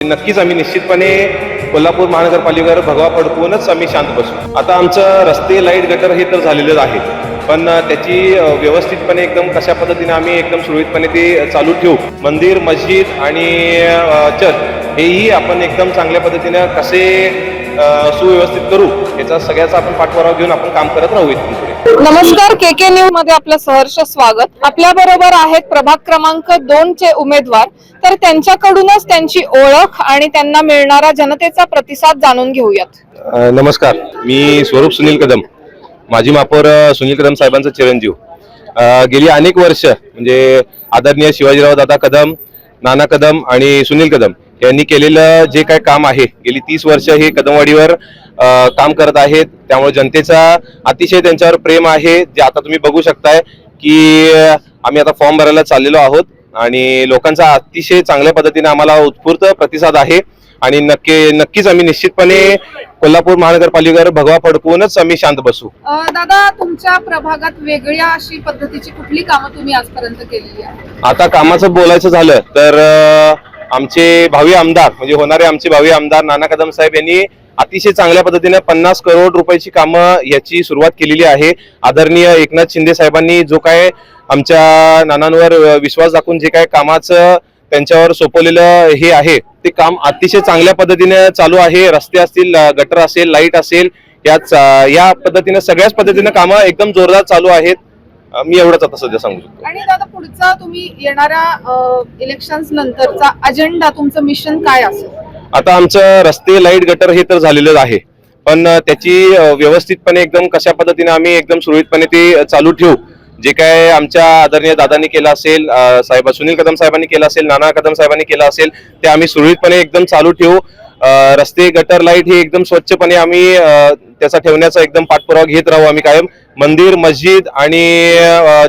नक्कीच आम्ही निश्चितपणे कोल्हापूर महानगरपालिकेवर भगवा फडकवूनच आम्ही शांत बसू। आता आमचं रस्ते, लाईट, गटर हे तर झालेलेच आहे, पण त्याची व्यवस्थितपणे एकदम कशा पद्धतीने आम्ही एकदम सुरळीतपणे ते चालू ठेवू। मंदिर, मस्जिद आणि चर्च हेही आपण एकदम चांगल्या पद्धतीने कसे सुव्यवस्थित करू याचा सगळ्याचा आपण पाठपुरावा घेऊन आपण काम करत राहू इथून पुढे। नमस्कार, केके न्यूज मध्ये आपलं सहर्ष स्वागत। आपल्या बरोबर आहेत प्रभाग क्रमांक 2 चे उमेदवार, तर त्यांच्याकडूनच त्यांची ओळख आणि त्यांना मिळणारा जनतेचा प्रतिसाद जाणून घेऊयात। नमस्कार, मी स्वरूप सुनील कदम, माजी महापौर सुनील कदम साहेबांचा चिरंजीव। गेली अनेक वर्ष म्हणजे आदरणीय शिवाजीराव दादा कदम, नाना कदम आणि सुनील कदम यांनी केलेलं जे काय काम आहे, गेली 30 वर्ष हे कदमवाडीवर काम करत आहेत। त्यामुळे जनतेचा अतिशय त्यांच्यावर प्रेम आहे, जे आता तुम्ही बघू शकताय की आम्ही आता फॉर्म भरायला चाललेलो आहोत आणि लोकांचा अतिशय चांगल्या पद्धतीने आम्हाला उत्स्फूर्त प्रतिसाद आहे। आणि नक्कीच आम्ही निश्चितपणे कोल्हापूर महानगरपालिकेवर भगवा फडकवूनच आम्ही शांत बसू। दादा, तुमच्या प्रभागात वेगळ्या अशी पद्धतीची कुठली कामं तुम्ही आजपर्यंत केलेली आहेत? आता कामाचं बोलायचं झालं तर आमचे भावी आमदार म्हणजे होणारे आमचे भावी आमदार नाना कदम साहेब यांनी अतिशय चांगल्या पद्धतीने 50 करोड रुपयाची कामं याची सुरुवात केलेली आहे। आदरणीय एकनाथ शिंदे साहेबांनी जो काय आमच्या नानांवर विश्वास दाखवून जे काय कामाचं त्यांच्यावर सोपवलेलं हे आहे, ते काम अतिशय चांगल्या पद्धतीने चालू आहे। रस्ते असतील, गटर असेल, लाईट असेल, या पद्धतीने सगळ्याच पद्धतीने कामं एकदम जोरदार चालू आहेत। मी एवढंच आता सध्या सांगू शकतो। आणि दादा, पुढचा तुम्ही येणाऱ्या इलेक्शन्स नंतरचा अजेंडा, तुमचं मिशन काय असेल? आता आमचं रस्ते, लाईट, गटर हे तर झालेलेच आहे, पण त्याची व्यवस्थितपणे एकदम कशा पद्धतीने आम्ही एकदम सुरळीतपणे ते चालू ठेवू। जे काय आमच्या आदरणीय दादांनी केलं असेल, सुनील कदम साहेबांनी केलं असेल, नाना कदम साहेबांनी केलं असेल, ते आम्ही सुरळीतपणे एकदम चालू ठेवू। रस्ते, गटर, लाईट हे एकदम स्वच्छपणे आम्ही त्याचा ठेवण्याचा एकदम पाठपुरावा घेत राहू आम्ही कायम। मंदिर, मस्जिद आणि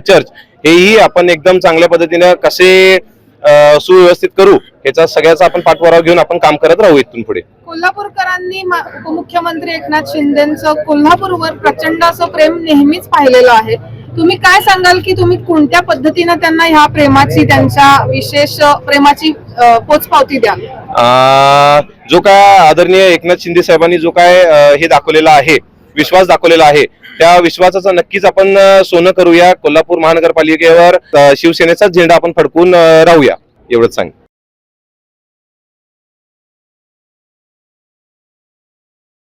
चर्च हेही आपण एकदम चांगल्या पद्धतीने कसे सुव्यवस्थित करू याचा सगळ्याचा आपण पाठपुरावा घेऊन आपण काम करत राहू इथून पुढे। कोल्हापूरकरांनी उपमुख्यमंत्री एकनाथ शिंदेंचं कोल्हापूरवर प्रचंड असं प्रेम नेहमीच पाहिलेलं आहे। तुम्ही काय सांगाल की तुम्ही कोणत्या पद्धतीने त्यांना ह्या प्रेमाची, त्यांच्या विशेष प्रेमाची पोचपावती द्याल? जो काय आदरणीय एकनाथ शिंदे साहेबांनी जो काय हे दाखवलेला आहे, विश्वास दाखवलेला आहे, त्या विश्वासाचा नक्कीच आपण सोनं करूया। कोल्हापूर महानगरपालिकेवर शिवसेनेचा झेंडा आपण फडकून राहूया, एवढंच सांग।